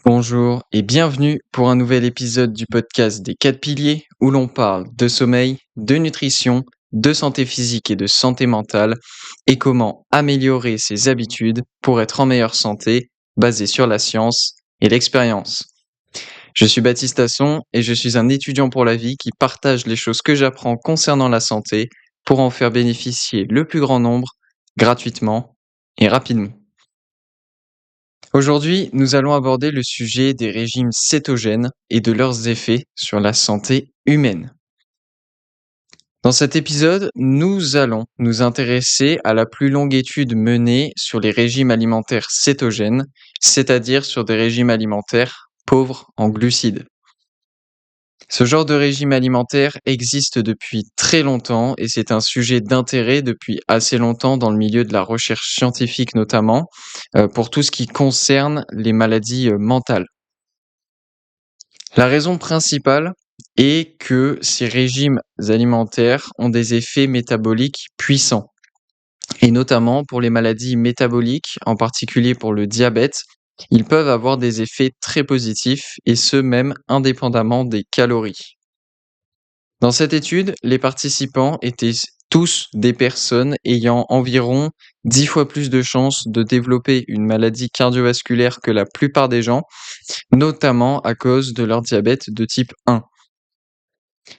Bonjour et bienvenue pour un nouvel épisode du podcast des 4 piliers où l'on parle de sommeil, de nutrition, de santé physique et de santé mentale et comment améliorer ses habitudes pour être en meilleure santé basée sur la science et l'expérience. Je suis Baptiste Tasson et je suis un étudiant pour la vie qui partage les choses que j'apprends concernant la santé pour en faire bénéficier le plus grand nombre gratuitement et rapidement. Aujourd'hui, nous allons aborder le sujet des régimes cétogènes et de leurs effets sur la santé humaine. Dans cet épisode, nous allons nous intéresser à la plus longue étude menée sur les régimes alimentaires cétogènes, c'est-à-dire sur des régimes alimentaires pauvres en glucides. Ce genre de régime alimentaire existe depuis très longtemps et c'est un sujet d'intérêt depuis assez longtemps dans le milieu de la recherche scientifique notamment, pour tout ce qui concerne les maladies mentales. La raison principale est que ces régimes alimentaires ont des effets métaboliques puissants et notamment pour les maladies métaboliques, en particulier pour le diabète, ils peuvent avoir des effets très positifs et ce même indépendamment des calories. Dans cette étude, les participants étaient tous des personnes ayant environ 10 fois plus de chances de développer une maladie cardiovasculaire que la plupart des gens, notamment à cause de leur diabète de type 1.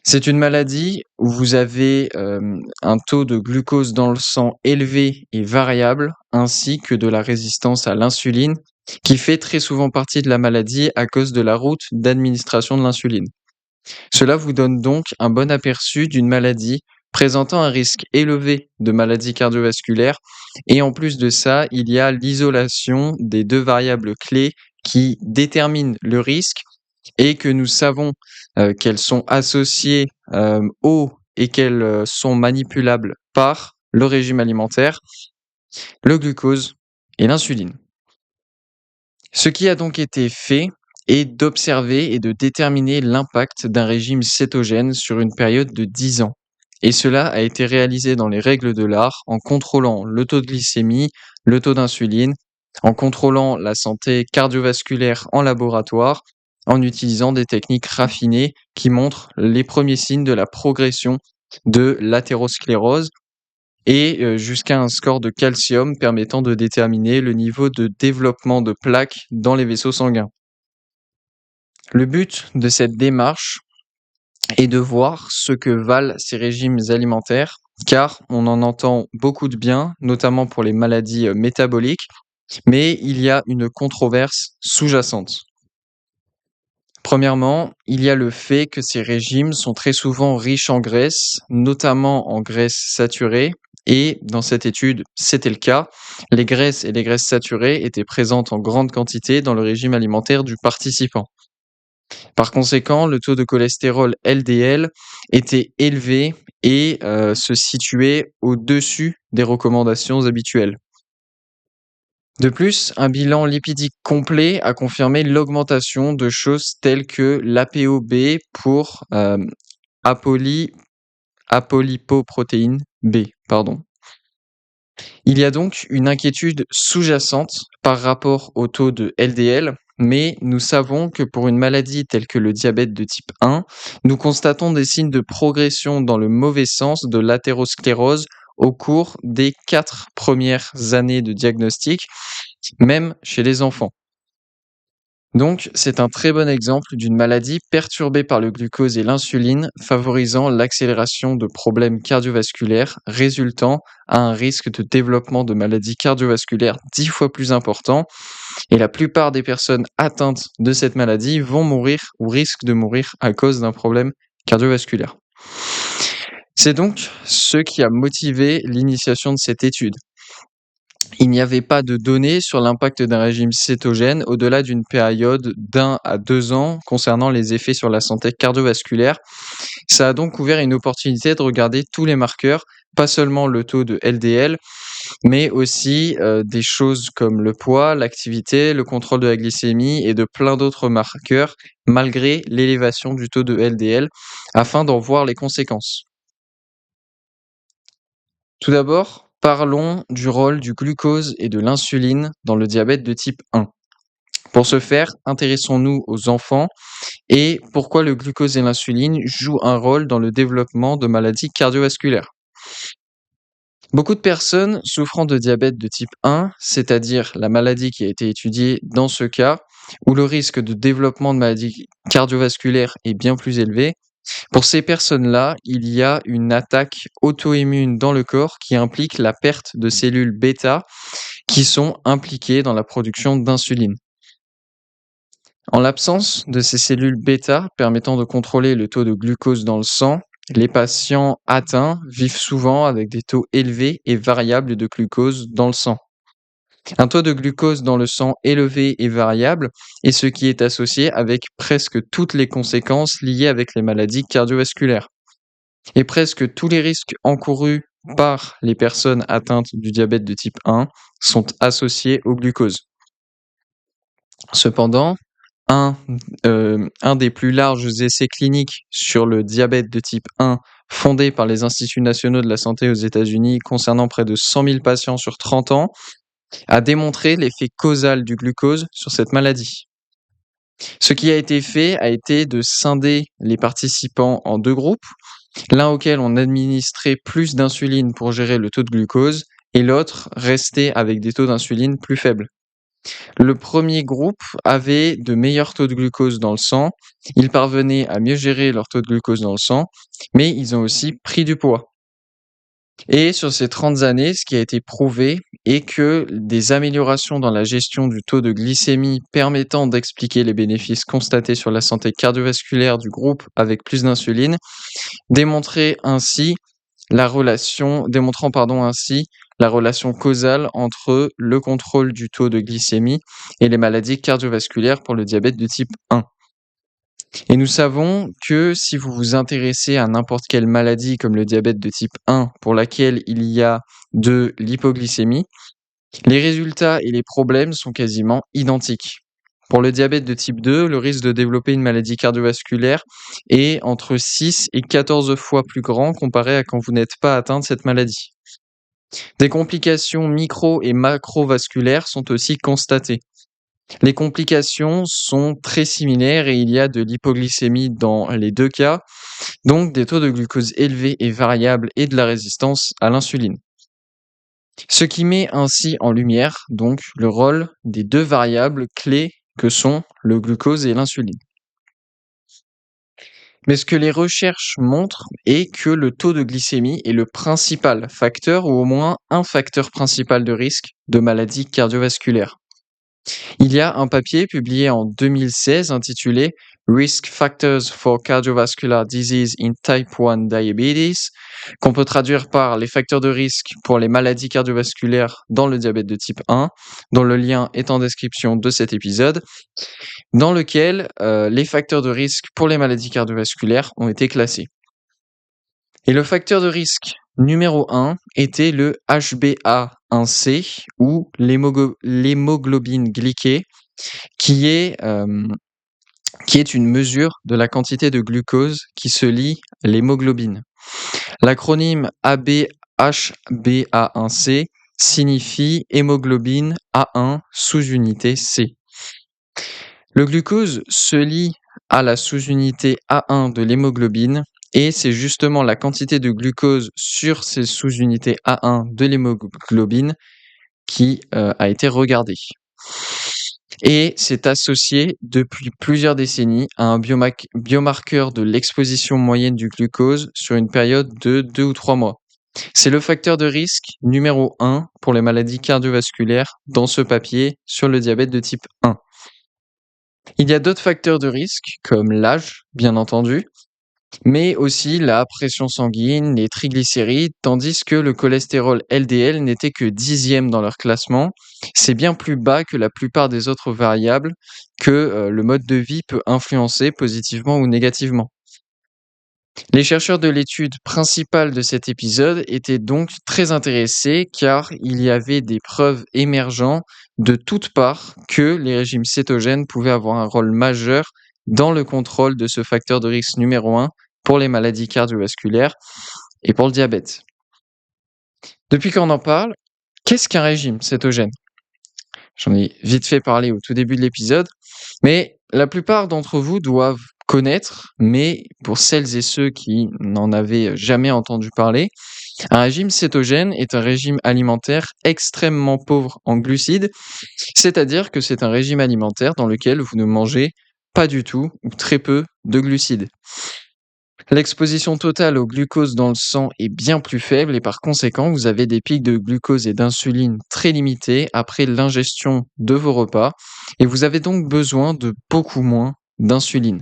C'est une maladie où vous avez un taux de glucose dans le sang élevé et variable, ainsi que de la résistance à l'insuline, qui fait très souvent partie de la maladie à cause de la route d'administration de l'insuline. Cela vous donne donc un bon aperçu d'une maladie présentant un risque élevé de maladie cardiovasculaire et en plus de ça, il y a l'isolation des deux variables clés qui déterminent le risque et que nous savons qu'elles sont associées au et qu'elles sont manipulables par le régime alimentaire, le glucose et l'insuline. Ce qui a donc été fait est d'observer et de déterminer l'impact d'un régime cétogène sur une période de 10 ans. Et cela a été réalisé dans les règles de l'art en contrôlant le taux de glycémie, le taux d'insuline, en contrôlant la santé cardiovasculaire en laboratoire, en utilisant des techniques raffinées qui montrent les premiers signes de la progression de l'athérosclérose et jusqu'à un score de calcium permettant de déterminer le niveau de développement de plaques dans les vaisseaux sanguins. Le but de cette démarche est de voir ce que valent ces régimes alimentaires, car on en entend beaucoup de bien, notamment pour les maladies métaboliques, mais il y a une controverse sous-jacente. Premièrement, il y a le fait que ces régimes sont très souvent riches en graisse, notamment en graisses saturées, et dans cette étude, c'était le cas. Les graisses et les graisses saturées étaient présentes en grande quantité dans le régime alimentaire du participant. Par conséquent, le taux de cholestérol LDL était élevé et se situait au-dessus des recommandations habituelles. De plus, un bilan lipidique complet a confirmé l'augmentation de choses telles que l'ApoB pour apoly- apolipoprotéine B. Pardon. Il y a donc une inquiétude sous-jacente par rapport au taux de LDL, mais nous savons que pour une maladie telle que le diabète de type 1, nous constatons des signes de progression dans le mauvais sens de l'athérosclérose au cours des 4 premières années de diagnostic, même chez les enfants. Donc, c'est un très bon exemple d'une maladie perturbée par le glucose et l'insuline, favorisant l'accélération de problèmes cardiovasculaires, résultant à un risque de développement de maladies cardiovasculaires 10 fois plus important. Et la plupart des personnes atteintes de cette maladie vont mourir ou risquent de mourir à cause d'un problème cardiovasculaire. C'est donc ce qui a motivé l'initiation de cette étude. Il n'y avait pas de données sur l'impact d'un régime cétogène au-delà d'une période d'1 à 2 ans concernant les effets sur la santé cardiovasculaire. Ça a donc ouvert une opportunité de regarder tous les marqueurs, pas seulement le taux de LDL, mais aussi des choses comme le poids, l'activité, le contrôle de la glycémie et de plein d'autres marqueurs, malgré l'élévation du taux de LDL, afin d'en voir les conséquences. Tout d'abord, parlons du rôle du glucose et de l'insuline dans le diabète de type 1. Pour ce faire, intéressons-nous aux enfants et pourquoi le glucose et l'insuline jouent un rôle dans le développement de maladies cardiovasculaires. Beaucoup de personnes souffrant de diabète de type 1, c'est-à-dire la maladie qui a été étudiée dans ce cas, où le risque de développement de maladies cardiovasculaires est bien plus élevé, pour ces personnes-là, il y a une attaque auto-immune dans le corps qui implique la perte de cellules bêta qui sont impliquées dans la production d'insuline. En l'absence de ces cellules bêta permettant de contrôler le taux de glucose dans le sang, les patients atteints vivent souvent avec des taux élevés et variables de glucose dans le sang. Un taux de glucose dans le sang élevé et variable est ce qui est associé avec presque toutes les conséquences liées avec les maladies cardiovasculaires. Et presque tous les risques encourus par les personnes atteintes du diabète de type 1 sont associés au glucose. Cependant, un des plus larges essais cliniques sur le diabète de type 1 fondé par les Instituts nationaux de la santé aux États-Unis concernant près de 100 000 patients sur 30 ans a démontré l'effet causal du glucose sur cette maladie. Ce qui a été fait a été de scinder les participants en 2 groupes, l'un auquel on administrait plus d'insuline pour gérer le taux de glucose et l'autre restait avec des taux d'insuline plus faibles. Le premier groupe avait de meilleurs taux de glucose dans le sang, ils parvenaient à mieux gérer leur taux de glucose dans le sang, mais ils ont aussi pris du poids. Et sur ces 30 années, ce qui a été prouvé est que des améliorations dans la gestion du taux de glycémie permettant d'expliquer les bénéfices constatés sur la santé cardiovasculaire du groupe avec plus d'insuline démontrant ainsi la relation causale entre le contrôle du taux de glycémie et les maladies cardiovasculaires pour le diabète de type 1. Et nous savons que si vous vous intéressez à n'importe quelle maladie comme le diabète de type 1 pour laquelle il y a de l'hypoglycémie, les résultats et les problèmes sont quasiment identiques. Pour le diabète de type 2, le risque de développer une maladie cardiovasculaire est entre 6 et 14 fois plus grand comparé à quand vous n'êtes pas atteint de cette maladie. Des complications micro- et macrovasculaires sont aussi constatées. Les complications sont très similaires et il y a de l'hypoglycémie dans les 2 cas, donc des taux de glucose élevés et variables et de la résistance à l'insuline. Ce qui met ainsi en lumière donc le rôle des 2 variables clés que sont le glucose et l'insuline. Mais ce que les recherches montrent est que le taux de glycémie est le principal facteur ou au moins un facteur principal de risque de maladie cardiovasculaire. Il y a un papier publié en 2016 intitulé Risk Factors for Cardiovascular Disease in Type 1 Diabetes, qu'on peut traduire par les facteurs de risque pour les maladies cardiovasculaires dans le diabète de type 1, dont le lien est en description de cet épisode, dans lequel les facteurs de risque pour les maladies cardiovasculaires ont été classés. Et le facteur de risque numéro 1 était le HbA1c ou l'hémoglobine glyquée, qui est une mesure de la quantité de glucose qui se lie à l'hémoglobine. L'acronyme HbA1c signifie hémoglobine A1 sous-unité C. Le glucose se lie à la sous-unité A1 de l'hémoglobine et c'est justement la quantité de glucose sur ces sous-unités A1 de l'hémoglobine qui a été regardée. Et c'est associé depuis plusieurs décennies à un biomarqueur de l'exposition moyenne du glucose sur une période de 2 ou 3 mois. C'est le facteur de risque numéro 1 pour les maladies cardiovasculaires dans ce papier sur le diabète de type 1. Il y a d'autres facteurs de risque, comme l'âge, bien entendu, mais aussi la pression sanguine, les triglycérides, tandis que le cholestérol LDL n'était que 10e dans leur classement. C'est bien plus bas que la plupart des autres variables que le mode de vie peut influencer positivement ou négativement. Les chercheurs de l'étude principale de cet épisode étaient donc très intéressés car il y avait des preuves émergeant de toutes parts que les régimes cétogènes pouvaient avoir un rôle majeur dans le contrôle de ce facteur de risque numéro 1 pour les maladies cardiovasculaires et pour le diabète. Depuis qu'on en parle, qu'est-ce qu'un régime cétogène ? J'en ai vite fait parler au tout début de l'épisode, mais la plupart d'entre vous doivent connaître, mais pour celles et ceux qui n'en avaient jamais entendu parler, un régime cétogène est un régime alimentaire extrêmement pauvre en glucides, c'est-à-dire que c'est un régime alimentaire dans lequel vous ne mangez pas du tout ou très peu de glucides. L'exposition totale au glucose dans le sang est bien plus faible et par conséquent, vous avez des pics de glucose et d'insuline très limités après l'ingestion de vos repas et vous avez donc besoin de beaucoup moins d'insuline.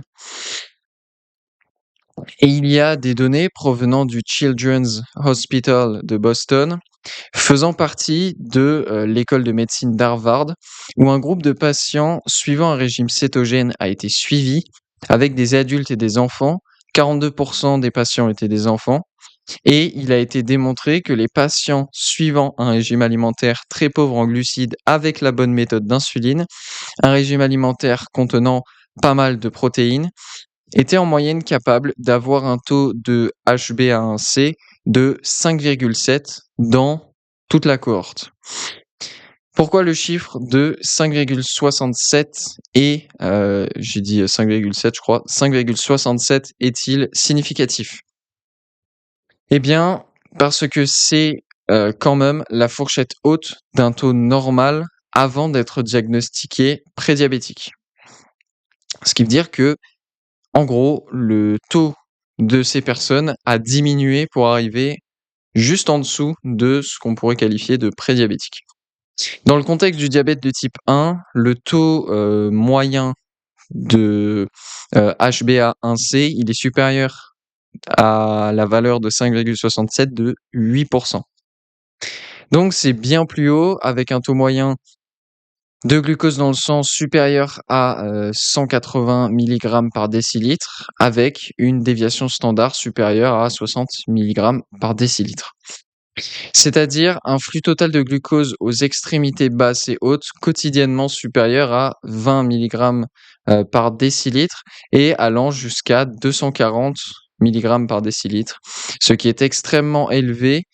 Et il y a des données provenant du Children's Hospital de Boston, faisant partie de l'école de médecine d'Harvard, où un groupe de patients suivant un régime cétogène a été suivi avec des adultes et des enfants. 42% des patients étaient des enfants. Et il a été démontré que les patients suivant un régime alimentaire très pauvre en glucides avec la bonne méthode d'insuline, un régime alimentaire contenant pas mal de protéines, étaient en moyenne capables d'avoir un taux de HbA1c de 5,7 dans toute la cohorte. Pourquoi le chiffre de 5,67 et j'ai dit 5,7 je crois, 5,67 est-il significatif? Eh bien, parce que c'est, quand même la fourchette haute d'un taux normal avant d'être diagnostiqué prédiabétique. Ce qui veut dire que, en gros, le taux de ces personnes a diminué pour arriver juste en dessous de ce qu'on pourrait qualifier de prédiabétique. Dans le contexte du diabète de type 1, le taux, moyen de, HbA1c, il est supérieur à la valeur de 5,67 de 8. Donc c'est bien plus haut avec un taux moyen de glucose dans le sang supérieur à 180 mg par décilitre avec une déviation standard supérieure à 60 mg par décilitre. C'est-à-dire un flux total de glucose aux extrémités basses et hautes quotidiennement supérieur à 20 mg par décilitre et allant jusqu'à 240 mg par décilitre, ce qui est extrêmement élevé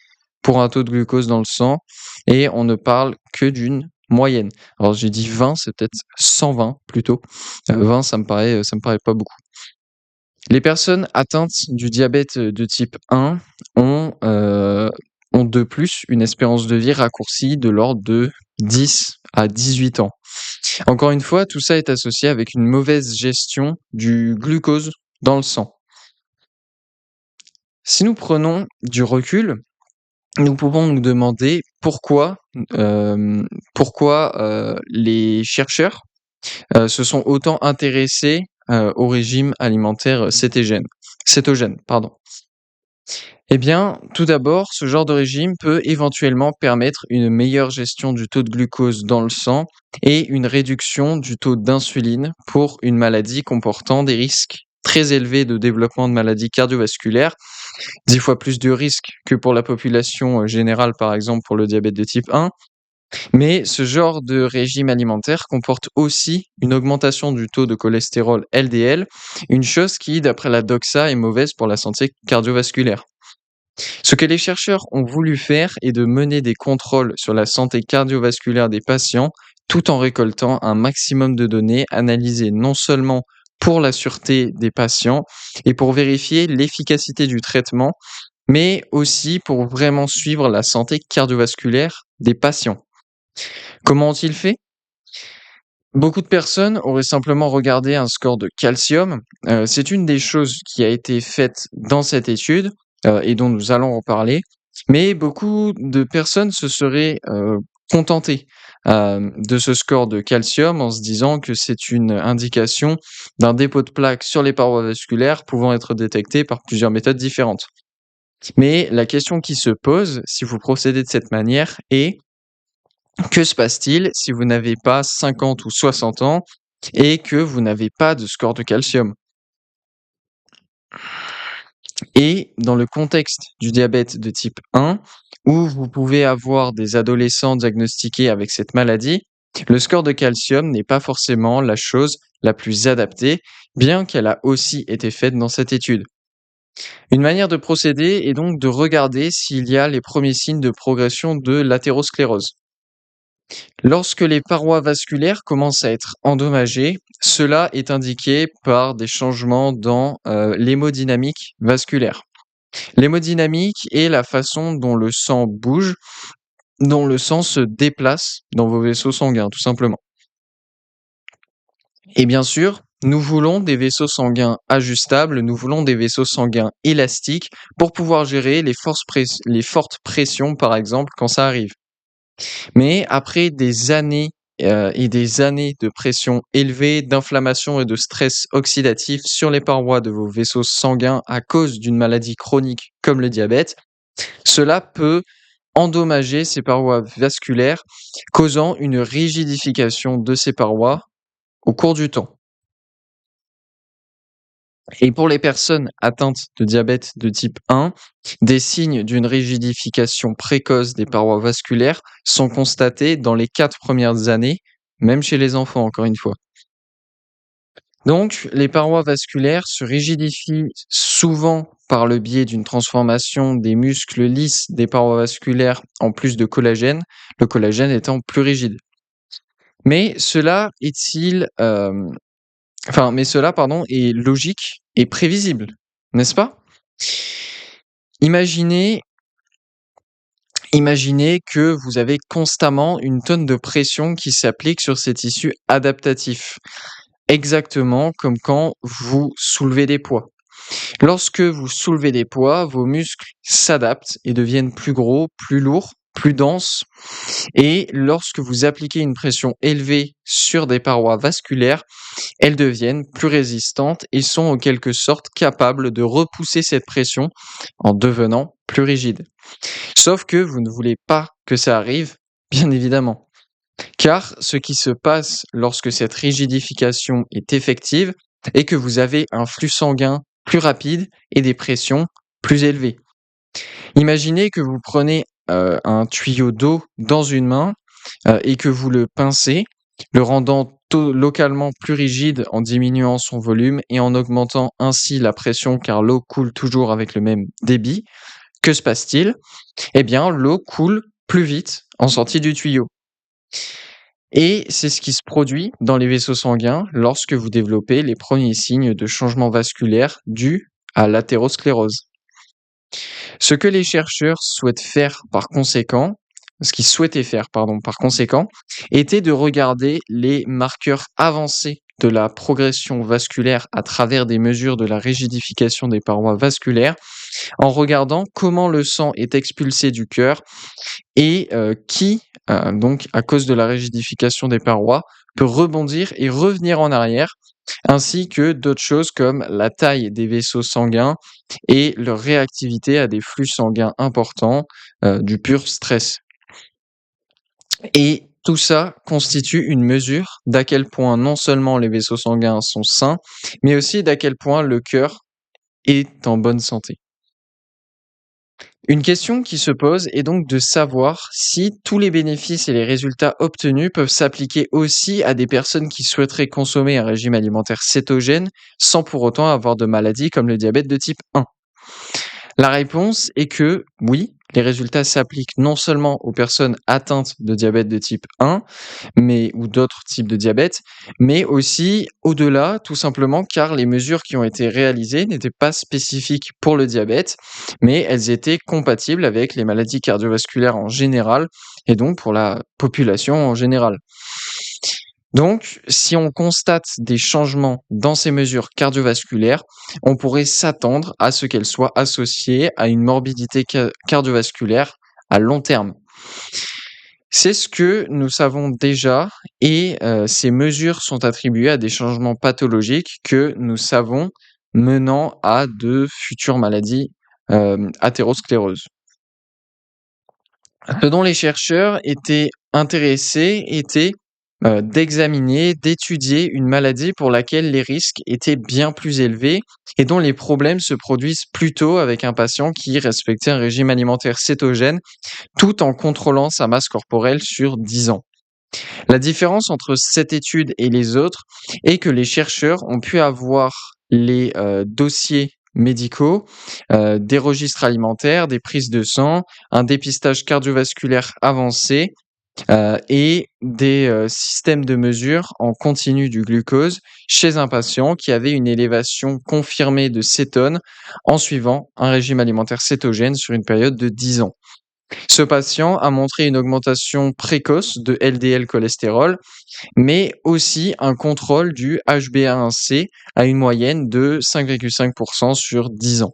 pour un taux de glucose dans le sang et on ne parle que d'une moyenne. Alors j'ai dit 20, c'est peut-être 120 plutôt. 20, ça me paraît pas beaucoup. Les personnes atteintes du diabète de type 1 ont de plus une espérance de vie raccourcie de l'ordre de 10 à 18 ans. Encore une fois, tout ça est associé avec une mauvaise gestion du glucose dans le sang. Si nous prenons du recul, nous pouvons nous demander pourquoi les chercheurs se sont autant intéressés au régime alimentaire cétogène, pardon. Eh bien, tout d'abord, ce genre de régime peut éventuellement permettre une meilleure gestion du taux de glucose dans le sang et une réduction du taux d'insuline pour une maladie comportant des risques très élevés de développement de maladies cardiovasculaires, 10 fois plus de risques que pour la population générale, par exemple pour le diabète de type 1. Mais ce genre de régime alimentaire comporte aussi une augmentation du taux de cholestérol LDL, une chose qui, d'après la doxa, est mauvaise pour la santé cardiovasculaire. Ce que les chercheurs ont voulu faire est de mener des contrôles sur la santé cardiovasculaire des patients tout en récoltant un maximum de données analysées non seulement pour la sûreté des patients et pour vérifier l'efficacité du traitement, mais aussi pour vraiment suivre la santé cardiovasculaire des patients. Comment ont-ils fait? Beaucoup de personnes auraient simplement regardé un score de calcium. C'est une des choses qui a été faite dans cette étude, et dont nous allons reparler. Mais beaucoup de personnes se seraient, contentées, de ce score de calcium en se disant que c'est une indication d'un dépôt de plaques sur les parois vasculaires pouvant être détecté par plusieurs méthodes différentes. Mais la question qui se pose, si vous procédez de cette manière est: que se passe-t-il si vous n'avez pas 50 ou 60 ans et que vous n'avez pas de score de calcium? Et dans le contexte du diabète de type 1, où vous pouvez avoir des adolescents diagnostiqués avec cette maladie, le score de calcium n'est pas forcément la chose la plus adaptée, bien qu'elle a aussi été faite dans cette étude. Une manière de procéder est donc de regarder s'il y a les premiers signes de progression de l'athérosclérose. Lorsque les parois vasculaires commencent à être endommagées, cela est indiqué par des changements dans l'hémodynamique vasculaire. L'hémodynamique est la façon dont le sang bouge, dont le sang se déplace dans vos vaisseaux sanguins, tout simplement. Et bien sûr, nous voulons des vaisseaux sanguins ajustables, nous voulons des vaisseaux sanguins élastiques pour pouvoir gérer les fortes pressions, par exemple, quand ça arrive. Mais après des années et des années de pression élevée, d'inflammation et de stress oxydatif sur les parois de vos vaisseaux sanguins à cause d'une maladie chronique comme le diabète, cela peut endommager ces parois vasculaires, causant une rigidification de ces parois au cours du temps. Et pour les personnes atteintes de diabète de type 1, des signes d'une rigidification précoce des parois vasculaires sont constatés dans les 4 premières années, même chez les enfants, encore une fois. Donc, les parois vasculaires se rigidifient souvent par le biais d'une transformation des muscles lisses des parois vasculaires en plus de collagène, le collagène étant plus rigide. Mais cela est-il, est logique et prévisible, n'est-ce pas? Imaginez imaginez que vous avez constamment une tonne de pression qui s'applique sur ces tissus adaptatifs, exactement comme quand vous soulevez des poids. Lorsque vous soulevez des poids, vos muscles s'adaptent et deviennent plus gros, plus lourds, plus denses, et lorsque vous appliquez une pression élevée sur des parois vasculaires, elles deviennent plus résistantes et sont en quelque sorte capables de repousser cette pression en devenant plus rigides. Sauf que vous ne voulez pas que ça arrive, bien évidemment. Car ce qui se passe lorsque cette rigidification est effective est que vous avez un flux sanguin plus rapide et des pressions plus élevées. Imaginez que vous prenez un tuyau d'eau dans une main et que vous le pincez, le rendant localement plus rigide en diminuant son volume et en augmentant ainsi la pression car l'eau coule toujours avec le même débit. Que se passe-t-il? Eh bien, l'eau coule plus vite en sortie du tuyau. Et c'est ce qui se produit dans les vaisseaux sanguins lorsque vous développez les premiers signes de changement vasculaire dus à l'athérosclérose. Ce que les chercheurs souhaitent faire par conséquent, ce qu'ils souhaitaient faire, pardon, par conséquent, était de regarder les marqueurs avancés de la progression vasculaire à travers des mesures de la rigidification des parois vasculaires, en regardant comment le sang est expulsé du cœur et qui, donc à cause de la rigidification des parois, peut rebondir et revenir en arrière, ainsi que d'autres choses comme la taille des vaisseaux sanguins et leur réactivité à des flux sanguins importants, du pur stress. Et tout ça constitue une mesure d'à quel point non seulement les vaisseaux sanguins sont sains, mais aussi d'à quel point le cœur est en bonne santé. Une question qui se pose est donc de savoir si tous les bénéfices et les résultats obtenus peuvent s'appliquer aussi à des personnes qui souhaiteraient consommer un régime alimentaire cétogène sans pour autant avoir de maladies comme le diabète de type 1. La réponse est que oui, les résultats s'appliquent non seulement aux personnes atteintes de diabète de type 1, ou d'autres types de diabète, mais aussi au-delà, tout simplement car les mesures qui ont été réalisées n'étaient pas spécifiques pour le diabète, mais elles étaient compatibles avec les maladies cardiovasculaires en général et donc pour la population en général. Donc, si on constate des changements dans ces mesures cardiovasculaires, on pourrait s'attendre à ce qu'elles soient associées à une morbidité cardiovasculaire à long terme. C'est ce que nous savons déjà et ces mesures sont attribuées à des changements pathologiques que nous savons menant à de futures maladies athéroscléreuses. Ce dont les chercheurs étaient intéressés était d'examiner, d'étudier une maladie pour laquelle les risques étaient bien plus élevés et dont les problèmes se produisent plutôt avec un patient qui respectait un régime alimentaire cétogène tout en contrôlant sa masse corporelle sur 10 ans. La différence entre cette étude et les autres est que les chercheurs ont pu avoir les dossiers médicaux, des registres alimentaires, des prises de sang, un dépistage cardiovasculaire avancé et des systèmes de mesure en continu du glucose chez un patient qui avait une élévation confirmée de cétone en suivant un régime alimentaire cétogène sur une période de 10 ans. Ce patient a montré une augmentation précoce de LDL cholestérol, mais aussi un contrôle du HbA1c à une moyenne de 5,5% sur 10 ans.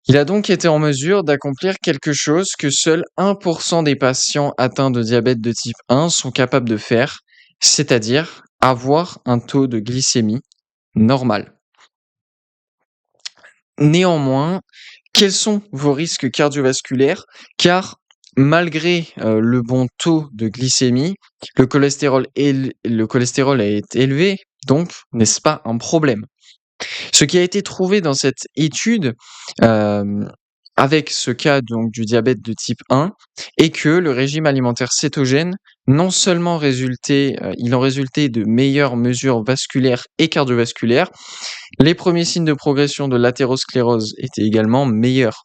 Il a donc été en mesure d'accomplir quelque chose que seul 1% des patients atteints de diabète de type 1 sont capables de faire, c'est-à-dire avoir un taux de glycémie normal. Néanmoins, quels sont vos risques cardiovasculaires? Car malgré le bon taux de glycémie, le cholestérol est élevé, donc n'est-ce pas un problème? Ce qui a été trouvé dans cette étude, hem, avec ce cas donc du diabète de type 1 est que le régime alimentaire cétogène, non seulement il en résultait de meilleures mesures vasculaires et cardiovasculaires, les premiers signes de progression de l'athérosclérose étaient également meilleurs.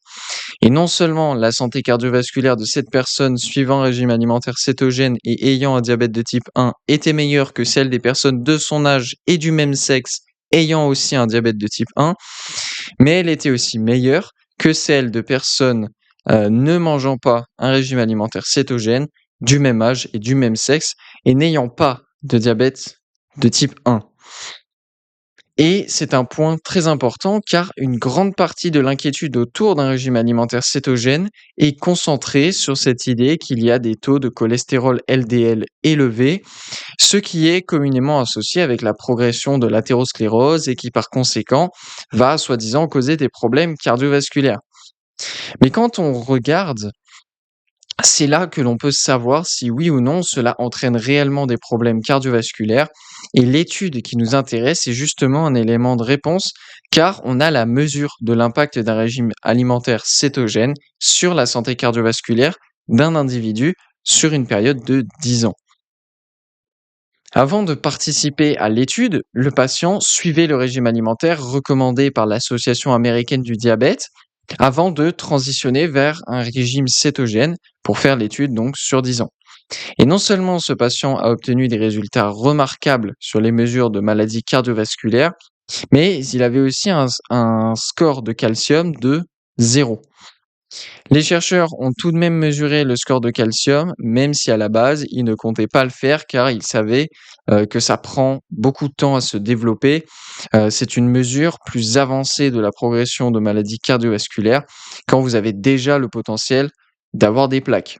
Et non seulement la santé cardiovasculaire de cette personne suivant un régime alimentaire cétogène et ayant un diabète de type 1 était meilleure que celle des personnes de son âge et du même sexe ayant aussi un diabète de type 1, mais elle était aussi meilleure que celle de personnes ne mangeant pas un régime alimentaire cétogène, du même âge et du même sexe, et n'ayant pas de diabète de type 1. Et c'est un point très important car une grande partie de l'inquiétude autour d'un régime alimentaire cétogène est concentrée sur cette idée qu'il y a des taux de cholestérol LDL élevés, ce qui est communément associé avec la progression de l'athérosclérose et qui par conséquent va soi-disant causer des problèmes cardiovasculaires. Mais quand on regarde, c'est là que l'on peut savoir si oui ou non cela entraîne réellement des problèmes cardiovasculaires. Et l'étude qui nous intéresse est justement un élément de réponse car on a la mesure de l'impact d'un régime alimentaire cétogène sur la santé cardiovasculaire d'un individu sur une période de 10 ans. Avant de participer à l'étude, le patient suivait le régime alimentaire recommandé par l'Association américaine du diabète avant de transitionner vers un régime cétogène pour faire l'étude donc sur 10 ans. Et non seulement ce patient a obtenu des résultats remarquables sur les mesures de maladies cardiovasculaires, mais il avait aussi un score de calcium de 0. Les chercheurs ont tout de même mesuré le score de calcium, même si à la base, ils ne comptaient pas le faire car ils savaient que ça prend beaucoup de temps à se développer. C'est une mesure plus avancée de la progression de maladies cardiovasculaires quand vous avez déjà le potentiel d'avoir des plaques.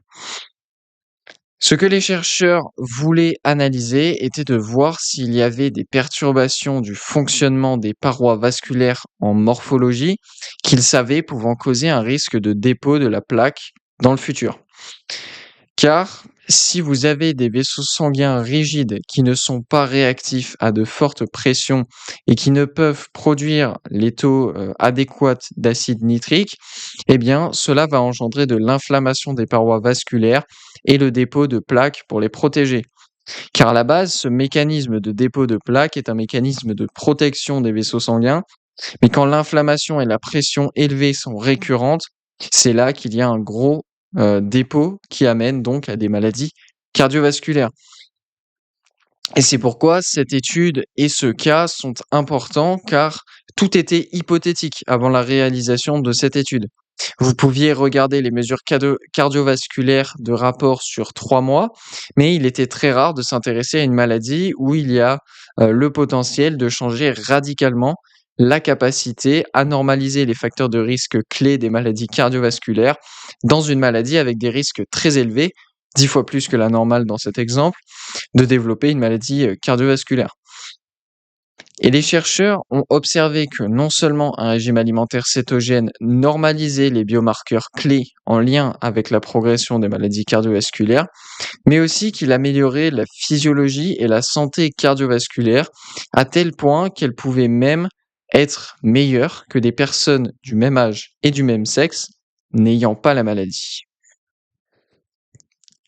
Ce que les chercheurs voulaient analyser était de voir s'il y avait des perturbations du fonctionnement des parois vasculaires en morphologie qu'ils savaient pouvant causer un risque de dépôt de la plaque dans le futur. Car si vous avez des vaisseaux sanguins rigides qui ne sont pas réactifs à de fortes pressions et qui ne peuvent produire les taux adéquats d'acide nitrique, eh bien, cela va engendrer de l'inflammation des parois vasculaires et le dépôt de plaques pour les protéger. Car à la base, ce mécanisme de dépôt de plaques est un mécanisme de protection des vaisseaux sanguins, mais quand l'inflammation et la pression élevée sont récurrentes, c'est là qu'il y a un gros dépôt qui amène donc à des maladies cardiovasculaires. Et c'est pourquoi cette étude et ce cas sont importants car tout était hypothétique avant la réalisation de cette étude. Vous pouviez regarder les mesures cardiovasculaires de rapport sur 3 mois, mais il était très rare de s'intéresser à une maladie où il y a le potentiel de changer radicalement la capacité à normaliser les facteurs de risque clés des maladies cardiovasculaires dans une maladie avec des risques très élevés, 10 fois plus que la normale dans cet exemple, de développer une maladie cardiovasculaire. Et les chercheurs ont observé que non seulement un régime alimentaire cétogène normalisait les biomarqueurs clés en lien avec la progression des maladies cardiovasculaires, mais aussi qu'il améliorait la physiologie et la santé cardiovasculaire à tel point qu'elle pouvait même être meilleure que des personnes du même âge et du même sexe n'ayant pas la maladie.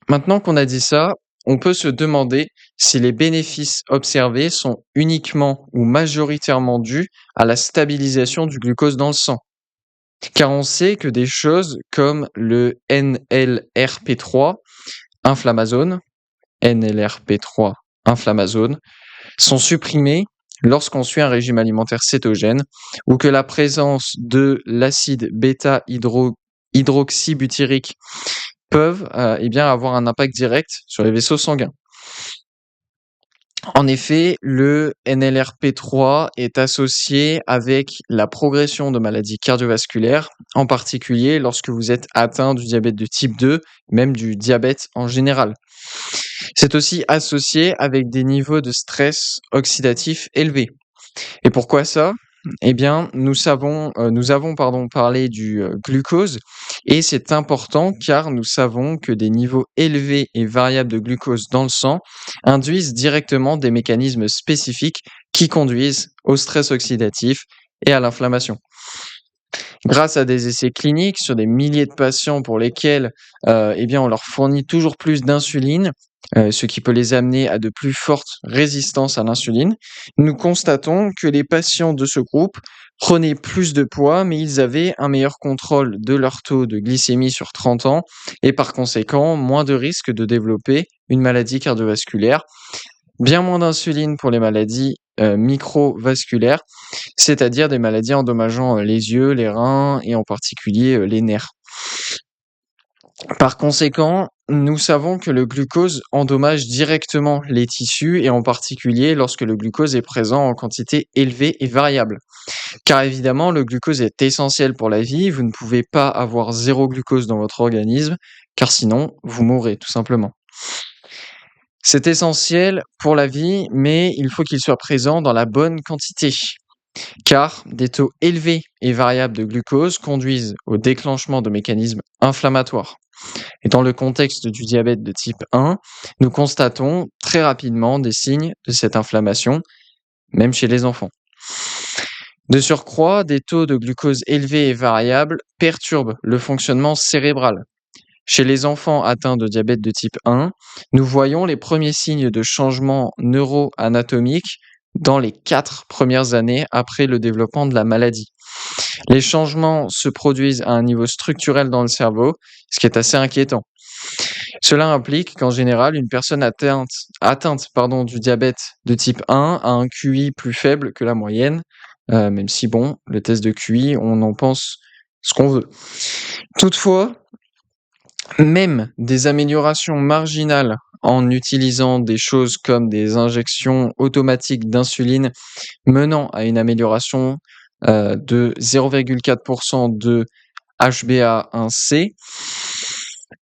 Maintenant qu'on a dit ça, on peut se demander si les bénéfices observés sont uniquement ou majoritairement dus à la stabilisation du glucose dans le sang. Car on sait que des choses comme le NLRP3 inflammasones, NLRP3 inflammasones, sont supprimés lorsqu'on suit un régime alimentaire cétogène ou que la présence de l'acide bêta-hydroxybutyrique peuvent avoir un impact direct sur les vaisseaux sanguins. En effet, le NLRP3 est associé avec la progression de maladies cardiovasculaires, en particulier lorsque vous êtes atteint du diabète de type 2, même du diabète en général. C'est aussi associé avec des niveaux de stress oxydatif élevés. Et pourquoi ça? Eh bien, nous avons parlé du glucose et c'est important car nous savons que des niveaux élevés et variables de glucose dans le sang induisent directement des mécanismes spécifiques qui conduisent au stress oxydatif et à l'inflammation. Grâce à des essais cliniques sur des milliers de patients pour lesquels on leur fournit toujours plus d'insuline, ce qui peut les amener à de plus fortes résistances à l'insuline, nous constatons que les patients de ce groupe prenaient plus de poids, mais ils avaient un meilleur contrôle de leur taux de glycémie sur 30 ans et par conséquent moins de risques de développer une maladie cardiovasculaire, bien moins d'insuline pour les maladies microvasculaires, c'est-à-dire des maladies endommageant les yeux, les reins et en particulier les nerfs. Par conséquent, nous savons que le glucose endommage directement les tissus et en particulier lorsque le glucose est présent en quantité élevée et variable. Car évidemment, le glucose est essentiel pour la vie, vous ne pouvez pas avoir zéro glucose dans votre organisme, car sinon, vous mourrez tout simplement. C'est essentiel pour la vie, mais il faut qu'il soit présent dans la bonne quantité, car des taux élevés et variables de glucose conduisent au déclenchement de mécanismes inflammatoires. Et dans le contexte du diabète de type 1, nous constatons très rapidement des signes de cette inflammation, même chez les enfants. De surcroît, des taux de glucose élevés et variables perturbent le fonctionnement cérébral. Chez les enfants atteints de diabète de type 1, nous voyons les premiers signes de changement neuroanatomique dans les 4 premières années après le développement de la maladie. Les changements se produisent à un niveau structurel dans le cerveau, ce qui est assez inquiétant. Cela implique qu'en général, une personne atteinte du diabète de type 1 a un QI plus faible que la moyenne, même si le test de QI, on en pense ce qu'on veut. Toutefois, même des améliorations marginales en utilisant des choses comme des injections automatiques d'insuline menant à une amélioration de 0,4% de HbA1c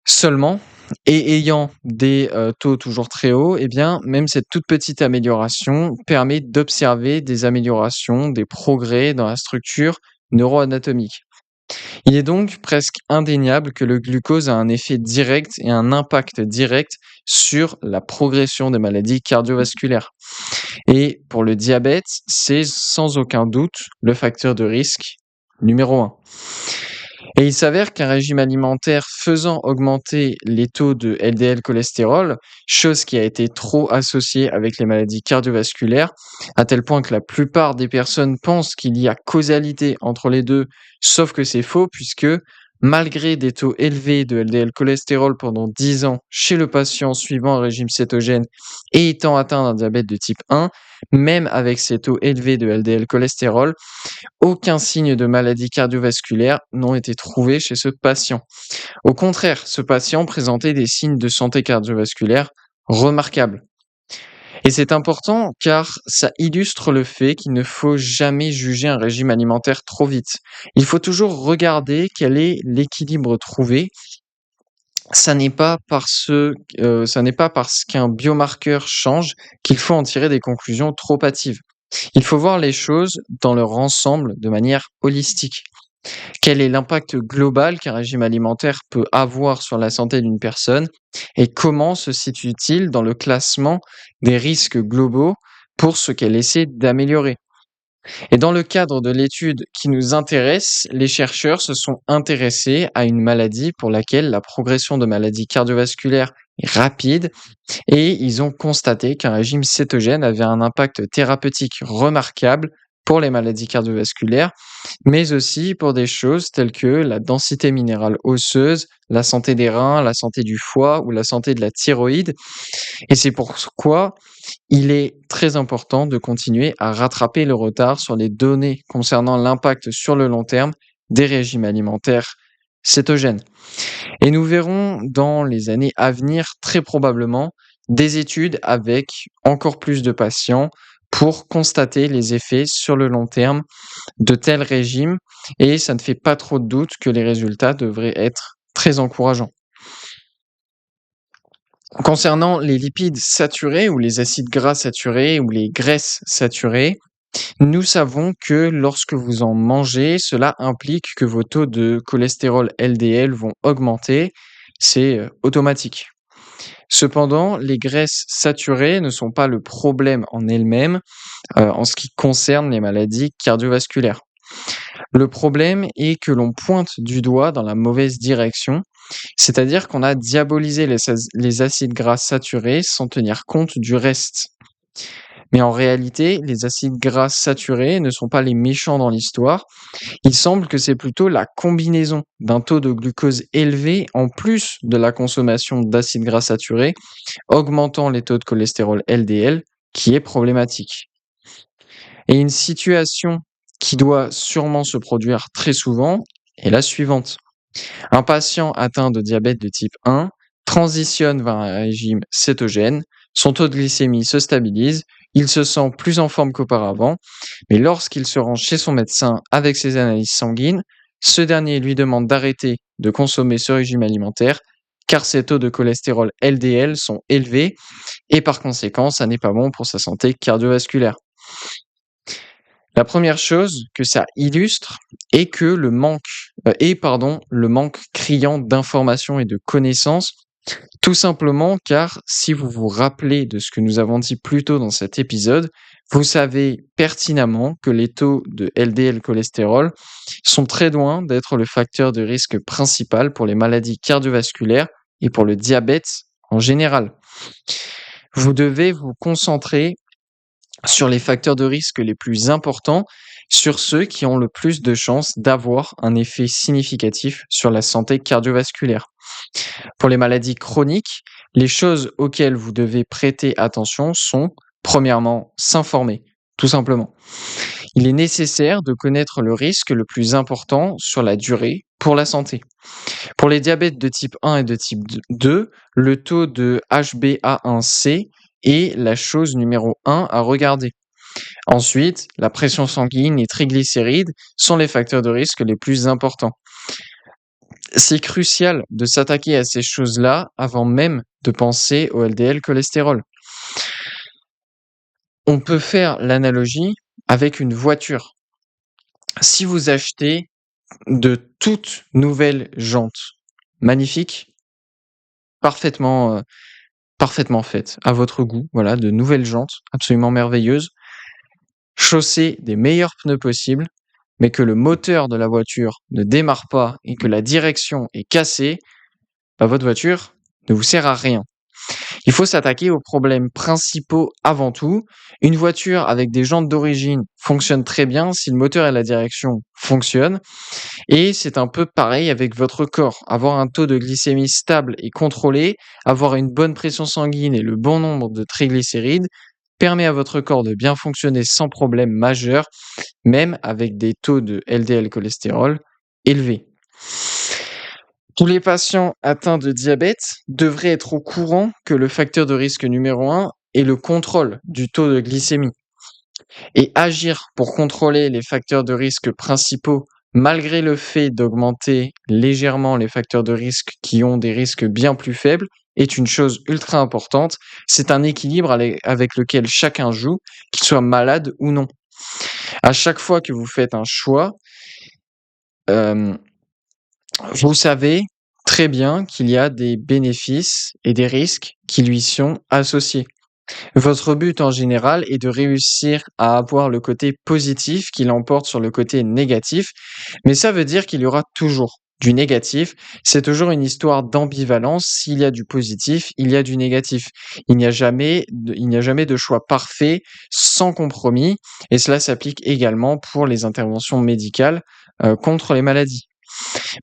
seulement et ayant des taux toujours très hauts, même cette toute petite amélioration permet d'observer des améliorations, des progrès dans la structure neuroanatomique. Il est donc presque indéniable que le glucose a un effet direct et un impact direct sur la progression des maladies cardiovasculaires. Et pour le diabète, c'est sans aucun doute le facteur de risque numéro 1. Et il s'avère qu'un régime alimentaire faisant augmenter les taux de LDL cholestérol, chose qui a été trop associée avec les maladies cardiovasculaires, à tel point que la plupart des personnes pensent qu'il y a causalité entre les deux, sauf que c'est faux puisque malgré des taux élevés de LDL cholestérol pendant 10 ans chez le patient suivant un régime cétogène et étant atteint d'un diabète de type 1, même avec ces taux élevés de LDL cholestérol, aucun signe de maladie cardiovasculaire n'ont été trouvés chez ce patient. Au contraire, ce patient présentait des signes de santé cardiovasculaire remarquables. Et c'est important car ça illustre le fait qu'il ne faut jamais juger un régime alimentaire trop vite. Il faut toujours regarder quel est l'équilibre trouvé. Ça n'est pas parce qu'un biomarqueur change qu'il faut en tirer des conclusions trop hâtives. Il faut voir les choses dans leur ensemble de manière holistique. Quel est l'impact global qu'un régime alimentaire peut avoir sur la santé d'une personne et comment se situe-t-il dans le classement des risques globaux pour ce qu'elle essaie d'améliorer? Et dans le cadre de l'étude qui nous intéresse, les chercheurs se sont intéressés à une maladie pour laquelle la progression de maladies cardiovasculaires est rapide et ils ont constaté qu'un régime cétogène avait un impact thérapeutique remarquable pour les maladies cardiovasculaires, mais aussi pour des choses telles que la densité minérale osseuse, la santé des reins, la santé du foie ou la santé de la thyroïde. Et c'est pourquoi il est très important de continuer à rattraper le retard sur les données concernant l'impact sur le long terme des régimes alimentaires cétogènes. Et nous verrons dans les années à venir, très probablement, des études avec encore plus de patients pour constater les effets sur le long terme de tels régimes. Et ça ne fait pas trop de doute que les résultats devraient être très encourageants. Concernant les lipides saturés ou les acides gras saturés ou les graisses saturées, nous savons que lorsque vous en mangez, cela implique que vos taux de cholestérol LDL vont augmenter. C'est automatique. Cependant, les graisses saturées ne sont pas le problème en elles-mêmes en ce qui concerne les maladies cardiovasculaires. Le problème est que l'on pointe du doigt dans la mauvaise direction, c'est-à-dire qu'on a diabolisé les acides gras saturés sans tenir compte du reste. Mais en réalité, les acides gras saturés ne sont pas les méchants dans l'histoire. Il semble que c'est plutôt la combinaison d'un taux de glucose élevé en plus de la consommation d'acides gras saturés, augmentant les taux de cholestérol LDL, qui est problématique. Et une situation qui doit sûrement se produire très souvent est la suivante. Un patient atteint de diabète de type 1 transitionne vers un régime cétogène, son taux de glycémie se stabilise, il se sent plus en forme qu'auparavant, mais lorsqu'il se rend chez son médecin avec ses analyses sanguines, ce dernier lui demande d'arrêter de consommer ce régime alimentaire car ses taux de cholestérol LDL sont élevés et par conséquent, ça n'est pas bon pour sa santé cardiovasculaire. La première chose que ça illustre est que le manque criant d'informations et de connaissances, tout simplement car si vous vous rappelez de ce que nous avons dit plus tôt dans cet épisode, vous savez pertinemment que les taux de LDL cholestérol sont très loin d'être le facteur de risque principal pour les maladies cardiovasculaires et pour le diabète en général. Vous devez vous concentrer sur les facteurs de risque les plus importants, sur ceux qui ont le plus de chances d'avoir un effet significatif sur la santé cardiovasculaire. Pour les maladies chroniques, les choses auxquelles vous devez prêter attention sont, premièrement, s'informer, tout simplement. Il est nécessaire de connaître le risque le plus important sur la durée pour la santé. Pour les diabètes de type 1 et de type 2, le taux de HbA1c est la chose numéro 1 à regarder. Ensuite, la pression sanguine et les triglycérides sont les facteurs de risque les plus importants. C'est crucial de s'attaquer à ces choses-là avant même de penser au LDL cholestérol. On peut faire l'analogie avec une voiture. Si vous achetez de toutes nouvelles jantes, magnifiques, parfaitement faites, à votre goût, voilà, de nouvelles jantes absolument merveilleuses, chaussées des meilleurs pneus possibles, mais que le moteur de la voiture ne démarre pas et que la direction est cassée, votre voiture ne vous sert à rien. Il faut s'attaquer aux problèmes principaux avant tout. Une voiture avec des jantes d'origine fonctionne très bien si le moteur et la direction fonctionnent. Et c'est un peu pareil avec votre corps. Avoir un taux de glycémie stable et contrôlé, avoir une bonne pression sanguine et le bon nombre de triglycérides permet à votre corps de bien fonctionner sans problème majeur, même avec des taux de LDL cholestérol élevés. Tous les patients atteints de diabète devraient être au courant que le facteur de risque numéro 1 est le contrôle du taux de glycémie. Et agir pour contrôler les facteurs de risque principaux, malgré le fait d'augmenter légèrement les facteurs de risque qui ont des risques bien plus faibles, est une chose ultra importante. C'est un équilibre avec lequel chacun joue, qu'il soit malade ou non. À chaque fois que vous faites un choix, vous savez très bien qu'il y a des bénéfices et des risques qui lui sont associés. Votre but en général est de réussir à avoir le côté positif qui l'emporte sur le côté négatif, mais ça veut dire qu'il y aura toujours du négatif. C'est toujours une histoire d'ambivalence. S'il y a du positif, il y a du négatif. Il n'y a jamais de choix parfait sans compromis. Et cela s'applique également pour les interventions médicales contre les maladies.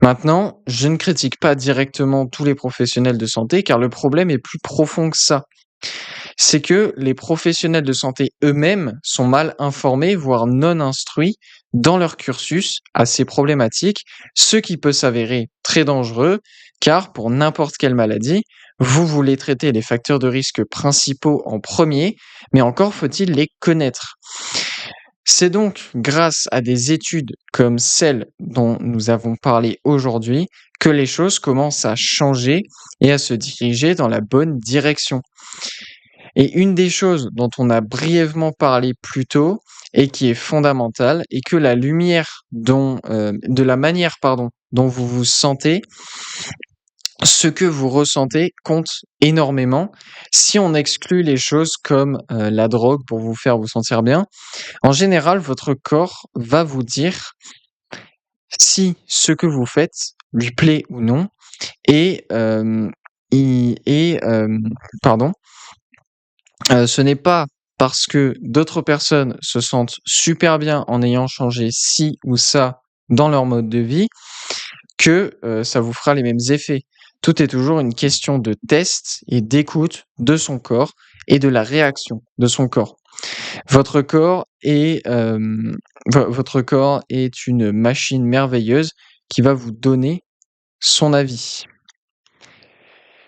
Maintenant, je ne critique pas directement tous les professionnels de santé car le problème est plus profond que ça. C'est que les professionnels de santé eux-mêmes sont mal informés, voire non instruits dans leur cursus à ces problématiques, ce qui peut s'avérer très dangereux, car pour n'importe quelle maladie, vous voulez traiter les facteurs de risque principaux en premier, mais encore faut-il les connaître. C'est donc grâce à des études comme celles dont nous avons parlé aujourd'hui que les choses commencent à changer et à se diriger dans la bonne direction. Et une des choses dont on a brièvement parlé plus tôt et qui est fondamentale est que de la manière, pardon, dont vous vous sentez, ce que vous ressentez compte énormément. Si on exclut les choses comme la drogue pour vous faire vous sentir bien, en général, votre corps va vous dire si ce que vous faites lui plaît ou non et, pardon, ce n'est pas parce que d'autres personnes se sentent super bien en ayant changé ci ou ça dans leur mode de vie que, ça vous fera les mêmes effets. Tout est toujours une question de test et d'écoute de son corps et de la réaction de son corps. Votre corps est, votre corps est une machine merveilleuse qui va vous donner son avis.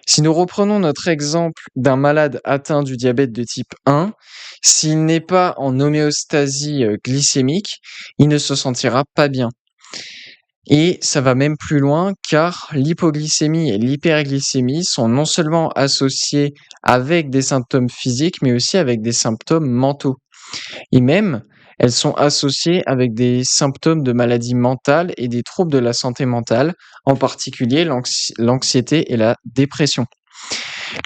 Si nous reprenons notre exemple d'un malade atteint du diabète de type 1, s'il n'est pas en homéostasie glycémique, il ne se sentira pas bien. Et ça va même plus loin car l'hypoglycémie et l'hyperglycémie sont non seulement associées avec des symptômes physiques, mais aussi avec des symptômes mentaux. Et même, elles sont associées avec des symptômes de maladies mentales et des troubles de la santé mentale, en particulier l'anxiété et la dépression.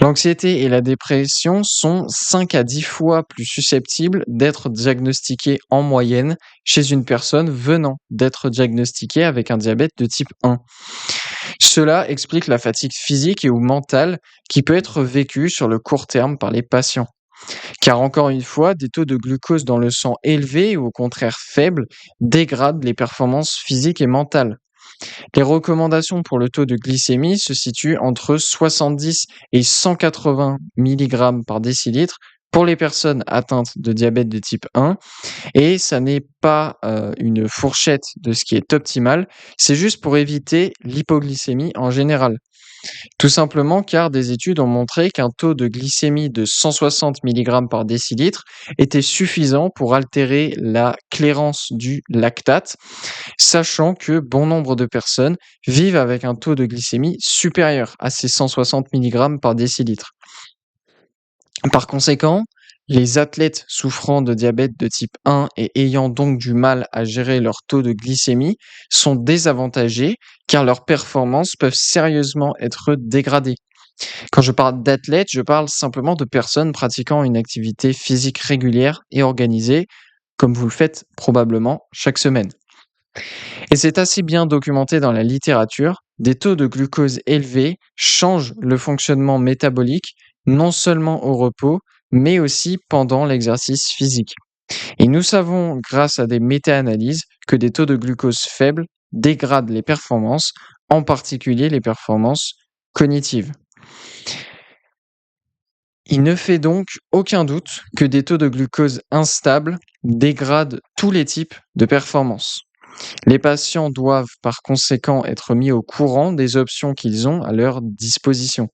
L'anxiété et la dépression sont 5 à 10 fois plus susceptibles d'être diagnostiquées en moyenne chez une personne venant d'être diagnostiquée avec un diabète de type 1. Cela explique la fatigue physique et ou mentale qui peut être vécue sur le court terme par les patients. Car encore une fois, des taux de glucose dans le sang élevés ou au contraire faibles dégradent les performances physiques et mentales. Les recommandations pour le taux de glycémie se situent entre 70 et 180 mg par décilitre pour les personnes atteintes de diabète de type 1 et ça n'est pas une fourchette de ce qui est optimal, c'est juste pour éviter l'hypoglycémie en général. Tout simplement car des études ont montré qu'un taux de glycémie de 160 mg par décilitre était suffisant pour altérer la clairance du lactate, sachant que bon nombre de personnes vivent avec un taux de glycémie supérieur à ces 160 mg par décilitre. Par conséquent, les athlètes souffrant de diabète de type 1 et ayant donc du mal à gérer leur taux de glycémie sont désavantagés car leurs performances peuvent sérieusement être dégradées. Quand je parle d'athlètes, je parle simplement de personnes pratiquant une activité physique régulière et organisée, comme vous le faites probablement chaque semaine. Et c'est assez bien documenté dans la littérature, des taux de glucose élevés changent le fonctionnement métabolique, non seulement au repos, mais aussi pendant l'exercice physique. Et nous savons, grâce à des méta-analyses, que des taux de glucose faibles dégradent les performances, en particulier les performances cognitives. Il ne fait donc aucun doute que des taux de glucose instables dégradent tous les types de performances. Les patients doivent par conséquent être mis au courant des options qu'ils ont à leur disposition.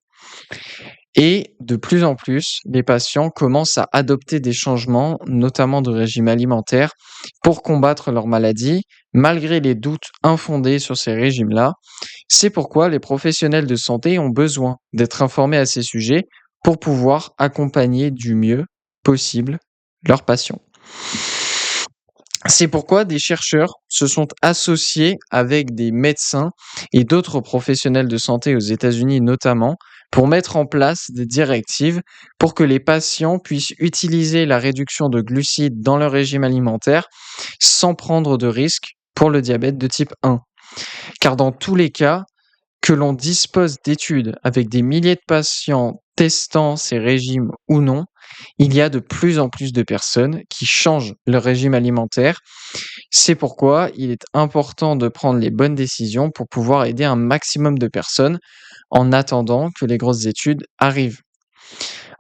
Et de plus en plus, les patients commencent à adopter des changements, notamment de régime alimentaire, pour combattre leur maladie, malgré les doutes infondés sur ces régimes-là. C'est pourquoi les professionnels de santé ont besoin d'être informés à ces sujets pour pouvoir accompagner du mieux possible leurs patients. C'est pourquoi des chercheurs se sont associés avec des médecins et d'autres professionnels de santé aux États-Unis notamment pour mettre en place des directives pour que les patients puissent utiliser la réduction de glucides dans leur régime alimentaire sans prendre de risques pour le diabète de type 1. Car dans tous les cas, que l'on dispose d'études avec des milliers de patients testant ces régimes ou non, il y a de plus en plus de personnes qui changent leur régime alimentaire. C'est pourquoi il est important de prendre les bonnes décisions pour pouvoir aider un maximum de personnes en attendant que les grosses études arrivent.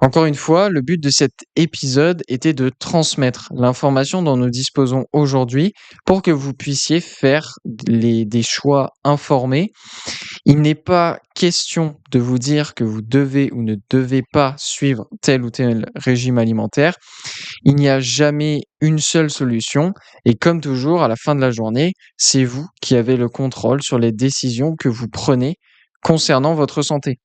Encore une fois, le but de cet épisode était de transmettre l'information dont nous disposons aujourd'hui pour que vous puissiez faire des choix informés. Il n'est pas question de vous dire que vous devez ou ne devez pas suivre tel ou tel régime alimentaire. Il n'y a jamais une seule solution et comme toujours, à la fin de la journée, c'est vous qui avez le contrôle sur les décisions que vous prenez concernant votre santé.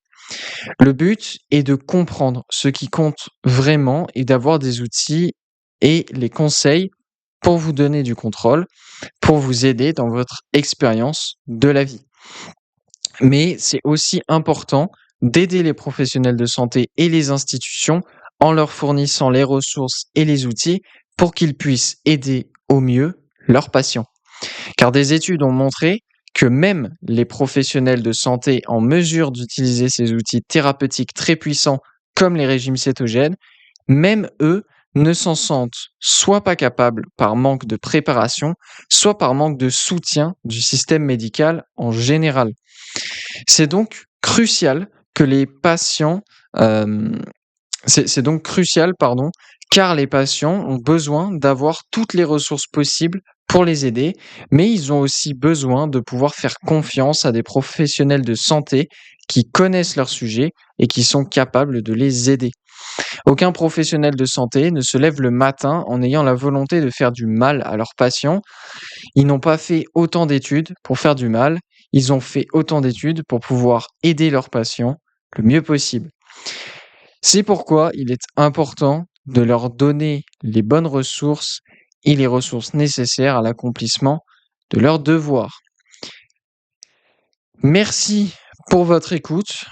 Le but est de comprendre ce qui compte vraiment et d'avoir des outils et les conseils pour vous donner du contrôle, pour vous aider dans votre expérience de la vie. Mais c'est aussi important d'aider les professionnels de santé et les institutions en leur fournissant les ressources et les outils pour qu'ils puissent aider au mieux leurs patients. Car des études ont montré que même les professionnels de santé en mesure d'utiliser ces outils thérapeutiques très puissants comme les régimes cétogènes, même eux ne s'en sentent soit pas capables par manque de préparation, soit par manque de soutien du système médical en général. C'est donc crucial que les patients, c'est donc crucial, pardon, car les patients ont besoin d'avoir toutes les ressources possibles pour les aider, mais ils ont aussi besoin de pouvoir faire confiance à des professionnels de santé qui connaissent leur sujet et qui sont capables de les aider. Aucun professionnel de santé ne se lève le matin en ayant la volonté de faire du mal à leurs patients. Ils n'ont pas fait autant d'études pour faire du mal, ils ont fait autant d'études pour pouvoir aider leurs patients le mieux possible. C'est pourquoi il est important de leur donner les bonnes ressources et les ressources nécessaires à l'accomplissement de leurs devoirs. Merci pour votre écoute.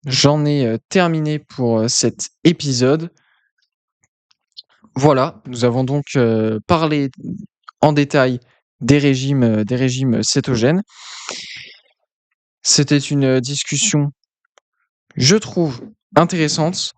J'en ai terminé pour cet épisode. Voilà, nous avons donc parlé en détail des régimes cétogènes. C'était une discussion, je trouve, intéressante.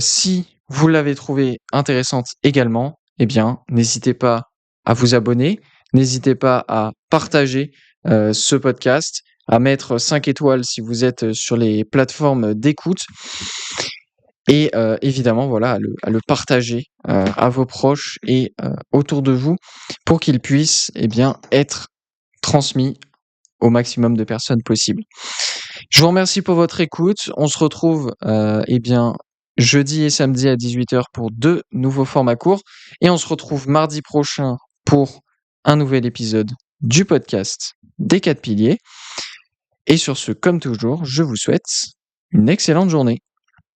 Si vous l'avez trouvée intéressante également, eh bien, n'hésitez pas à vous abonner, n'hésitez pas à partager ce podcast, à mettre 5 étoiles si vous êtes sur les plateformes d'écoute et évidemment, voilà, à le partager à vos proches et autour de vous pour qu'il puisse, eh bien, être transmis au maximum de personnes possible. Je vous remercie pour votre écoute. On se retrouve eh bien, jeudi et samedi à 18h pour 2 nouveaux formats courts et on se retrouve mardi prochain pour un nouvel épisode du podcast des 4 piliers. Et sur ce, comme toujours, je vous souhaite une excellente journée.